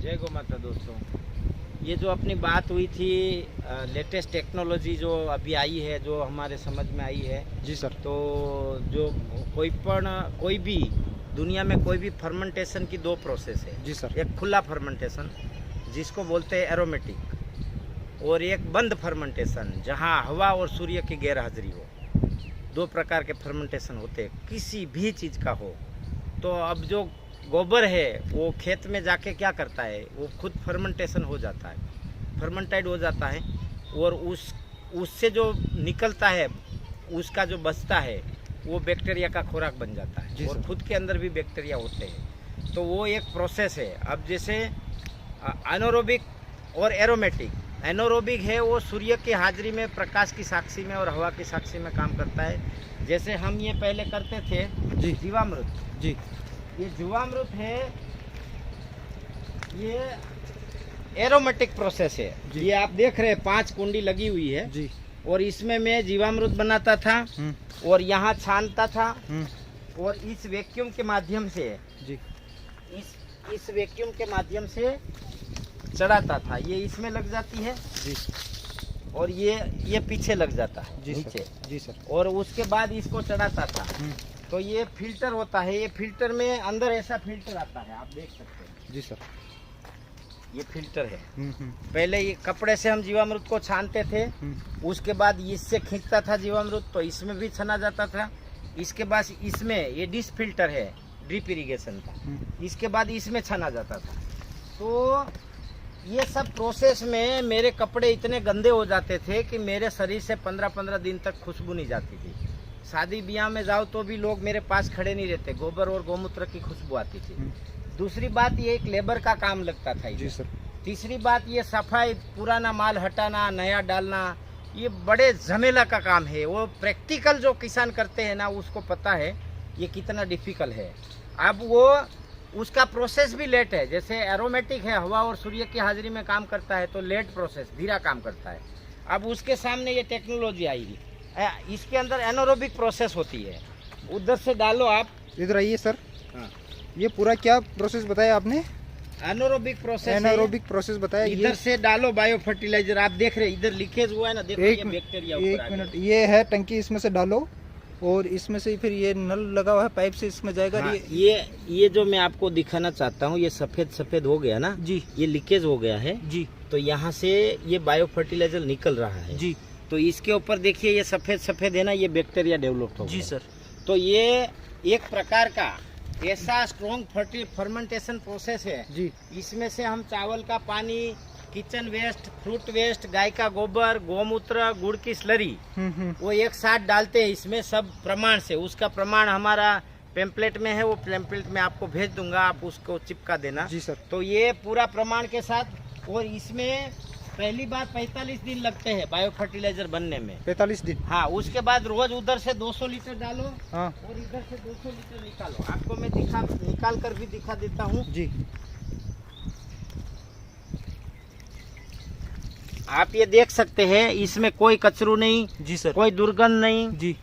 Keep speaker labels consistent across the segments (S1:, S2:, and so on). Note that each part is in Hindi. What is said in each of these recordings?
S1: जय गौ माता। दोस्तों, ये जो अपनी बात हुई थी, लेटेस्ट टेक्नोलॉजी जो अभी आई है, जो हमारे समझ में आई है
S2: जी सर।
S1: तो जो कोई भी दुनिया में कोई भी फर्मेंटेशन की दो प्रोसेस है
S2: जी सर।
S1: एक खुला फर्मेंटेशन जिसको बोलते हैं एरोमेटिक, और एक बंद फर्मेंटेशन जहाँ हवा और सूर्य की गैरहाजिरी हो। दो प्रकार के फर्मेंटेशन होते हैं, किसी भी चीज़ का हो। तो अब जो गोबर है वो खेत में जाके क्या करता है, वो खुद फर्मेंटेशन हो जाता है, फर्मेंटाइड हो जाता है, और उससे जो निकलता है, उसका जो बचता है वो बैक्टीरिया का खुराक बन जाता है, और खुद के अंदर भी बैक्टीरिया होते हैं। तो वो एक प्रोसेस है। अब जैसे एनारोबिक और एरोमेटिक, एनारोबिक है वो सूर्य की हाजिरी में, प्रकाश की साक्षी में और हवा की साक्षी में काम करता है। जैसे हम ये पहले करते थे
S2: जी
S1: जीवामृत
S2: जी।
S1: ये जीवामृत है, ये एरोमेटिक प्रोसेस है। ये आप देख रहे हैं 5 कुंडी लगी हुई है
S2: जी।
S1: और इसमें मैं जीवामृत बनाता था और यहाँ छानता था, और इस वैक्यूम के माध्यम से
S2: जी
S1: इस वैक्यूम के माध्यम से चढ़ाता था। ये इसमें लग जाती है
S2: जी,
S1: और ये पीछे लग जाता है
S2: जी
S1: नीचे।
S2: सर। जी सर।
S1: और उसके बाद इसको चढ़ाता था। तो ये फिल्टर होता है, ये फिल्टर में अंदर ऐसा फिल्टर आता है, आप देख सकते हैं।
S2: जी सर।
S1: ये फिल्टर है। पहले ये कपड़े से हम जीवामृत को छानते थे, उसके बाद इससे खींचता था जीवामृत, तो इसमें भी छाना जाता था। इसके बाद इसमें ये डिश फिल्टर है ड्रिप इरिगेशन का, इसके बाद इसमें छाना जाता था। तो ये सब प्रोसेस में मेरे कपड़े इतने गंदे हो जाते थे कि मेरे शरीर से 15-15 दिन तक खुशबू नहीं जाती थी। शादी ब्याह में जाओ तो भी लोग मेरे पास खड़े नहीं रहते, गोबर और गौमूत्र की खुशबू आती थी। दूसरी बात, ये एक लेबर का काम लगता था
S2: जी सर।
S1: तीसरी बात, ये सफाई, पुराना माल हटाना, नया डालना, ये बड़े झमेला का काम है। वो प्रैक्टिकल जो किसान करते हैं ना, उसको पता है ये कितना डिफिकल्ट है। अब वो उसका प्रोसेस भी लेट है। जैसे एरोमेटिक है, हवा और सूर्य की हाजिरी में काम करता है, तो लेट प्रोसेस, धीरा काम करता है। अब उसके सामने ये टेक्नोलॉजी आई है, इसके अंदर एनारोबिक प्रोसेस होती है। उधर से डालो, आप
S2: इधर आइए सर।
S1: हाँ।
S2: ये पूरा क्या प्रोसेस बताया आपने?
S1: Anaerobic process.
S2: एनारोबिक प्रोसेस बताया।
S1: इधर से डालो बायो फर्टिलाइजर, आप देख रहे हैं इधर लीकेज हुआ है ना, देखो ये बैक्टीरिया ऊपर आ
S2: एक मिनट, ये है टंकी, इसमें से डालो और इसमें से फिर ये नल लगा हुआ है, पाइप से इसमें जाएगा।
S1: हाँ, ये जो मैं आपको दिखाना चाहता हूँ, ये सफेद हो गया ना
S2: जी,
S1: ये लीकेज हो गया है
S2: जी।
S1: तो यहाँ से ये बायो फर्टिलाइजर निकल रहा है
S2: जी।
S1: तो इसके ऊपर देखिए ये सफेद है ना, ये बैक्टीरिया डेवलप हो
S2: जी सर।
S1: तो ये एक प्रकार का ऐसा स्ट्रॉन्ग फर्मेंटेशन प्रोसेस है
S2: जी।
S1: इसमें से हम चावल का पानी, किचन वेस्ट, फ्रूट वेस्ट, गाय का गोबर, गौमूत्र, गुड़ की स्लरी, वो एक साथ डालते हैं इसमें सब प्रमाण से। उसका प्रमाण हमारा पेम्पलेट में है, वो पेम्पलेट में आपको भेज दूंगा, आप उसको चिपका देना।
S2: जी सर।
S1: तो ये पूरा प्रमाण के साथ, और इसमें पहली बात 45 दिन लगते हैं बायो फर्टिलाइजर बनने में।
S2: 45 दिन।
S1: हाँ, उसके बाद रोज उधर से 200 लीटर डालो।
S2: हाँ।
S1: और इधर से 200 लीटर निकालो। आपको मैं निकाल कर भी दिखा देता हूँ
S2: जी।
S1: आप ये देख सकते हैं, इसमें कोई कचरू नहीं।
S2: जी सर।
S1: कोई दुर्गंध नहीं
S2: जी।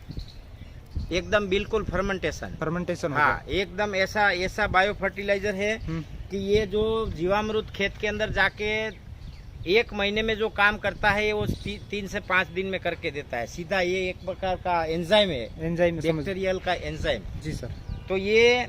S1: एकदम बिल्कुल फर्मेंटेशन। हाँ, एकदम ऐसा बायो फर्टिलाइजर है कि ये जो जीवामृत खेत के अंदर जाके 1 महीने में जो काम करता है वो 3 से 5 दिन में करके देता है सीधा। ये एक प्रकार का एंजाइम है, बैक्टीरियल का एंजाइम।
S2: जी सर।
S1: तो ये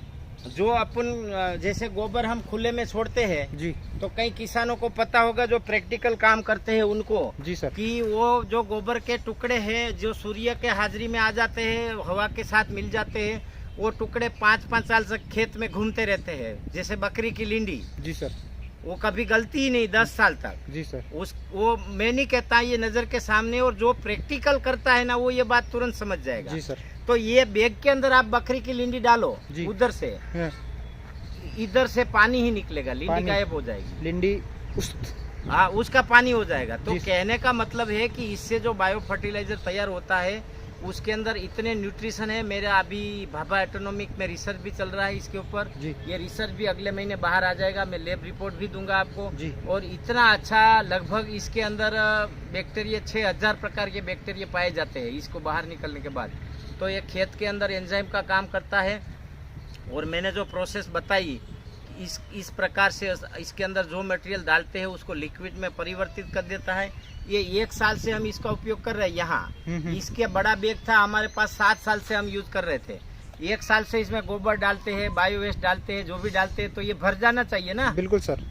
S1: जो अपन जैसे गोबर हम खुले में छोड़ते हैं
S2: जी,
S1: तो कई किसानों को पता होगा जो प्रैक्टिकल काम करते हैं उनको,
S2: जी सर,
S1: कि वो जो गोबर के टुकड़े हैं जो सूर्य के हाजिरी में आ जाते हैं, हवा के साथ मिल जाते हैं, वो टुकड़े 5-5 साल तक खेत में घूमते रहते हैं। जैसे बकरी की लिंडी। जी सर। वो कभी गलती ही नहीं 10 साल तक। जी सर। वो मैं नहीं कहता, ये नजर के सामने, और जो प्रैक्टिकल करता है ना वो ये बात तुरंत समझ जाएगा। जी सर। तो ये बैग के अंदर आप बकरी की लिंडी डालो, उधर से इधर से पानी ही निकलेगा, लिंडी गायब हो जाएगी। लिंडी हाँ, उसका पानी हो जाएगा। तो कहने का मतलब है कि इससे जो बायो फर्टिलाइजर तैयार होता है उसके अंदर इतने न्यूट्रिशन है। मेरा अभी भाभा एटोनॉमिक में रिसर्च भी चल रहा है इसके ऊपर। ये रिसर्च भी अगले महीने बाहर आ जाएगा, मैं लैब रिपोर्ट भी दूंगा आपको। और इतना अच्छा, लगभग इसके अंदर बैक्टीरिया 6000 प्रकार के बैक्टीरिया पाए जाते हैं इसको बाहर निकलने के बाद। तो ये खेत के अंदर एंजाइम का काम करता है। और मैंने जो प्रोसेस बताई इस प्रकार से इसके अंदर जो मटेरियल डालते हैं उसको लिक्विड में परिवर्तित कर देता है। ये 1 साल से हम इसका उपयोग कर रहे हैं यहाँ। इसके बड़ा बैग था हमारे पास, 7 साल से हम यूज कर रहे थे। 1 साल से इसमें गोबर डालते हैं, बायो वेस्ट डालते हैं, जो भी डालते हैं तो ये भर जाना चाहिए ना।
S2: बिल्कुल सर,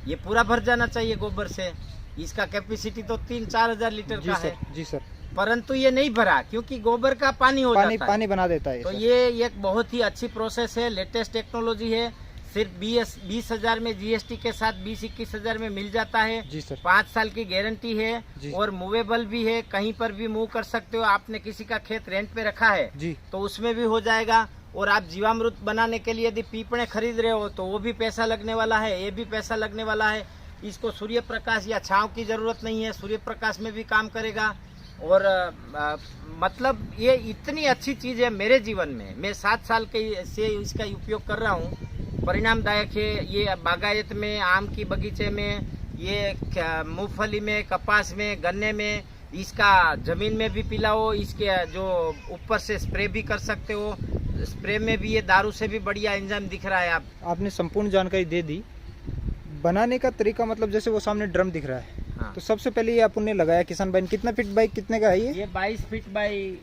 S1: ये पूरा भर जाना चाहिए गोबर से। इसका कैपेसिटी तो 3-4 हजार लीटर का है।
S2: जी सर,
S1: परंतु ये नहीं भरा क्योंकि गोबर का पानी हो जाता है,
S2: पानी बना देता है।
S1: तो ये एक बहुत ही अच्छी प्रोसेस है, लेटेस्ट टेक्नोलॉजी है। सिर्फ 20,000 में जीएसटी के साथ 20-21 हजार में मिल जाता है।
S2: जी सर,
S1: 5 साल की गारंटी है और मूवेबल भी है, कहीं पर भी मूव कर सकते हो। आपने किसी का खेत रेंट पे रखा है
S2: जी,
S1: तो उसमें भी हो जाएगा। और आप जीवामृत बनाने के लिए यदि पीपणे खरीद रहे हो तो वो भी पैसा लगने वाला है, ये भी पैसा लगने वाला है। इसको सूर्य प्रकाश या छांव की जरूरत नहीं है, सूर्य प्रकाश में भी काम करेगा। और मतलब ये इतनी अच्छी चीज है मेरे जीवन में। मैं 7 साल के से इसका उपयोग कर रहा हूँ, परिणामदायक है। ये बागायत में, आम की बगीचे में, ये मूंगफली में, कपास में, गन्ने में, इसका जमीन में भी पिलाओ। इसके जो ऊपर से स्प्रे भी कर सकते हो, स्प्रे में भी ये दारू से भी बढ़िया एंजाइम दिख रहा है। आपने
S2: संपूर्ण जानकारी दे दी। बनाने का तरीका मतलब जैसे वो सामने ड्रम दिख रहा है, हाँ। तो सबसे पहले ये अपन ने लगाया किसान भाई, कितना फीट बाई कितने का है ये?
S1: 22 फीट बाई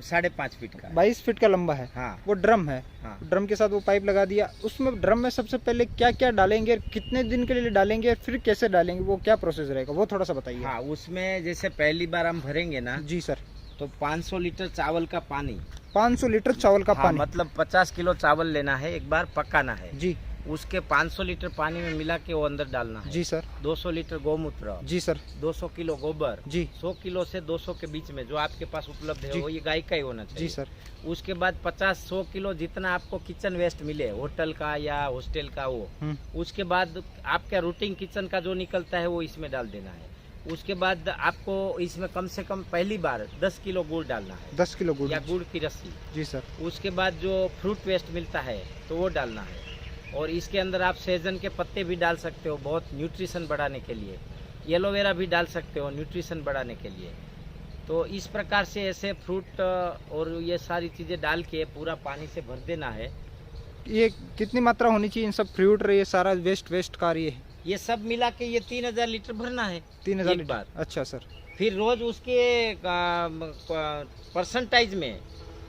S1: 5.5 फीट का,
S2: 22 फीट का लंबा है। हाँ। वो ड्रम है। हाँ। ड्रम के साथ वो पाइप लगा दिया। उसमें ड्रम में सबसे पहले क्या क्या डालेंगे, कितने दिन के लिए डालेंगे, फिर कैसे डालेंगे, वो क्या प्रोसेस रहेगा वो थोड़ा सा बताइए।
S1: हाँ, उसमें जैसे पहली बार हम भरेंगे ना।
S2: जी सर।
S1: तो 500 लीटर चावल का पानी,
S2: 500 लीटर चावल का पानी,
S1: मतलब 50 किलो चावल लेना है, एक बार पकाना है
S2: जी।
S1: उसके 500 लीटर पानी में मिला के वो अंदर डालना है।
S2: जी सर।
S1: 200 लीटर गौमूत्र। जी सर। 200 किलो गोबर।
S2: जी।
S1: 100 किलो से 200 के बीच में जो आपके पास उपलब्ध है वो ये गाय का ही होना चाहिए।
S2: जी सर।
S1: उसके बाद 50-100 किलो जितना आपको किचन वेस्ट मिले, होटल का या हॉस्टल का, वो उसके बाद आपका रूटीन किचन का जो निकलता है वो इसमें डाल देना है। उसके बाद आपको इसमें कम से कम पहली बार 10 किलो गुड़ डालना है।
S2: 10 किलो गुड़
S1: या गुड़ की रस्सी। जी सर। उसके बाद जो फ्रूट वेस्ट मिलता है तो वो डालना है। और इसके अंदर आप सहजन के पत्ते भी डाल सकते हो, बहुत न्यूट्रिशन बढ़ाने के लिए। एलोवेरा भी डाल सकते हो न्यूट्रिशन बढ़ाने के लिए। तो इस प्रकार से ऐसे फ्रूट और ये सारी चीज़ें डाल के पूरा पानी से भर देना है।
S2: ये कितनी मात्रा होनी चाहिए इन सब फ्रूट, ये सारा वेस्ट कार्य है?
S1: ये सब मिला के ये 3000 लीटर भरना है। 3000 लीटर। अच्छा सर। फिर रोज उसके परसेंटाइज में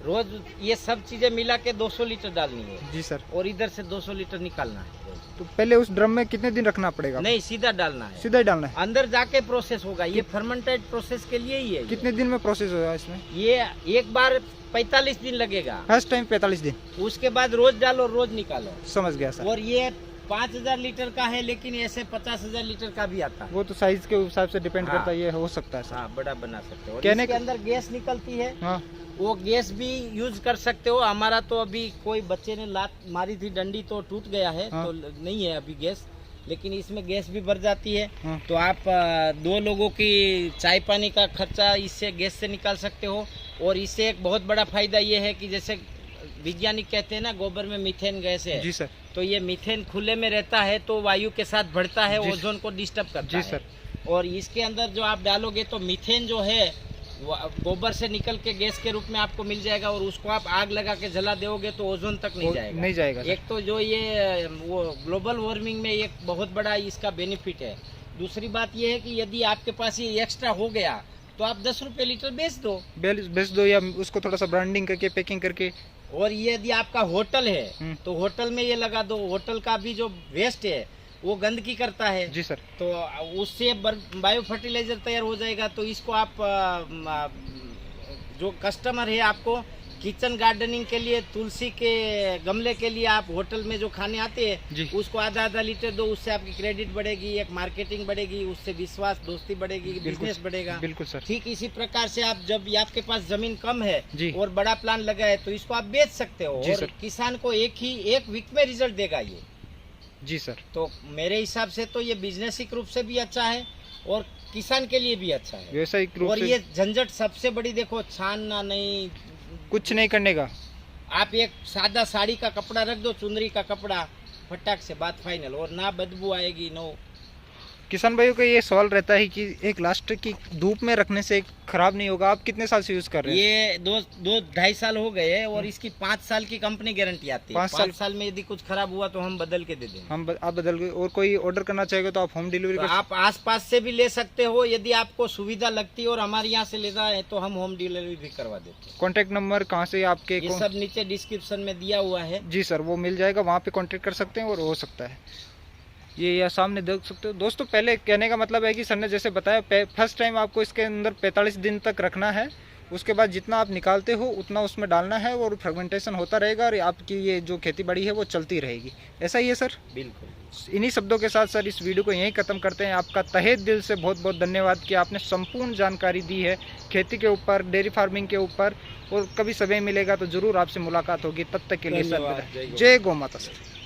S1: रोज ये सब चीजें मिला के 200 लीटर डालनी है। जी सर। और इधर से 200 लीटर निकालना है।
S2: तो पहले उस ड्रम में कितने दिन रखना पड़ेगा?
S1: नहीं, सीधा डालना है।
S2: सीधा ही डालना है।
S1: अंदर जाके प्रोसेस होगा, ये फर्मेंटेड प्रोसेस के लिए ही है।
S2: कितने दिन में प्रोसेस होगा इसमें?
S1: ये एक बार 45 दिन लगेगा।
S2: फर्स्ट टाइम 45 दिन।
S1: उसके बाद रोज डालो, रोज निकालो।
S2: समझ गया सर।
S1: और ये 5000 लीटर का है, लेकिन ऐसे 50,000 लीटर का भी आता है।
S2: वो तो साइज के हिसाब से डिपेंड करता है, ये हो सकता है सर।
S1: हाँ, बड़ा बना सकते हो।
S2: कहने
S1: के अंदर गैस निकलती है।
S2: हाँ।
S1: वो गैस भी यूज कर सकते हो। हमारा तो अभी कोई बच्चे ने लात मारी थी, डंडी तो टूट गया है। हाँ। तो नहीं है अभी गैस, लेकिन इसमें गैस भी भर जाती है। हाँ। तो आप 2 लोगों की चाय पानी का खर्चा इससे गैस से निकाल सकते हो। और इससे एक बहुत बड़ा फायदा ये है कि जैसे वैज्ञानिक कहते हैं ना, गोबर में मीथेन गैस है। जी सर। तो ये मीथेन खुले में रहता है तो वायु के साथ बढ़ता है, ओजोन को डिस्टर्ब करता है। जी सर। और इसके अंदर जो आप डालोगे तो मीथेन जो है गोबर से निकल के गैस के रूप में आपको मिल जाएगा। और उसको आप आग लगा के जला दोगे तो ओजोन तक नहीं जाएगा। एक तो जो ये वो ग्लोबल वार्मिंग में एक बहुत बड़ा इसका बेनिफिट है। दूसरी बात ये है कि यदि आपके पास ये एक्स्ट्रा हो गया तो आप 10 रुपए लीटर बेच दो या उसको थोड़ा सा ब्रांडिंग करके पैकिंग करके। और ये यदि आपका होटल है तो होटल में ये लगा दो। होटल का भी जो वेस्ट है वो गंदगी करता है। जी सर। तो उससे बायो फर्टिलाइजर तैयार हो जाएगा। तो इसको आप जो कस्टमर है, आपको किचन गार्डनिंग के लिए तुलसी के गमले के लिए आप होटल में जो खाने आते हैं उसको आधा लीटर दो। उससे आपकी क्रेडिट बढ़ेगी, एक मार्केटिंग बढ़ेगी, उससे विश्वास, दोस्ती बढ़ेगी, बिजनेस बढ़ेगा। बिल्कुल सर। ठीक इसी प्रकार से आप जब आपके पास जमीन कम है और बड़ा प्लान लगा है तो इसको आप बेच सकते हो। और किसान को एक वीक में रिजल्ट देगा ये। जी सर। तो मेरे हिसाब से तो ये बिजनेसिक रूप से भी अच्छा है और किसान के लिए भी अच्छा है, व्यवसायिक रूप से। और ये झंझट सबसे बड़ी देखो, छानना नहीं, कुछ नहीं करने का। आप एक सादा साड़ी का कपड़ा रख दो, चुनरी का कपड़ा, फटाक से बात फाइनल। और ना बदबू आएगी, नो
S2: किसान भाइयों का ये सवाल रहता है कि एक लास्ट की धूप में रखने से खराब नहीं होगा। आप कितने साल से यूज कर रहे हैं?
S1: ये दो ढाई साल हो गए हैं और इसकी 5 साल की कंपनी गारंटी आती है। 5 साल में यदि कुछ खराब हुआ तो हम बदल के दे देंगे।
S2: आप बदल के। और कोई ऑर्डर करना चाहेगा तो आप होम डिलीवरी
S1: तो आप आसपास से भी ले सकते हो, यदि आपको सुविधा लगती है और हमारे यहाँ से लेना है तो हम होम डिलीवरी भी करवा देते हैं।
S2: कॉन्टेक्ट नंबर कहाँ से आपके?
S1: ये सब नीचे डिस्क्रिप्शन में दिया हुआ है।
S2: जी सर, वो मिल जाएगा, वहाँ पे कॉन्टेक्ट कर सकते हैं और हो सकता है। ये या सामने देख सकते हो दोस्तों। पहले कहने का मतलब है कि सर ने जैसे बताया, फर्स्ट टाइम आपको इसके अंदर 45 दिन तक रखना है। उसके बाद जितना आप निकालते हो उतना उसमें डालना है और फर्मेंटेशन होता रहेगा और आपकी ये जो खेती बाड़ी है वो चलती रहेगी। ऐसा ही है सर?
S1: बिल्कुल।
S2: इन्हीं शब्दों के साथ सर इस वीडियो को यहीं ख़त्म करते हैं। आपका तहे दिल से बहुत बहुत धन्यवाद कि आपने संपूर्ण जानकारी दी है खेती के ऊपर, डेयरी फार्मिंग के ऊपर। और कभी समय मिलेगा तो ज़रूर आपसे मुलाकात होगी। तब तक के लिए सर जय गौ माता सर।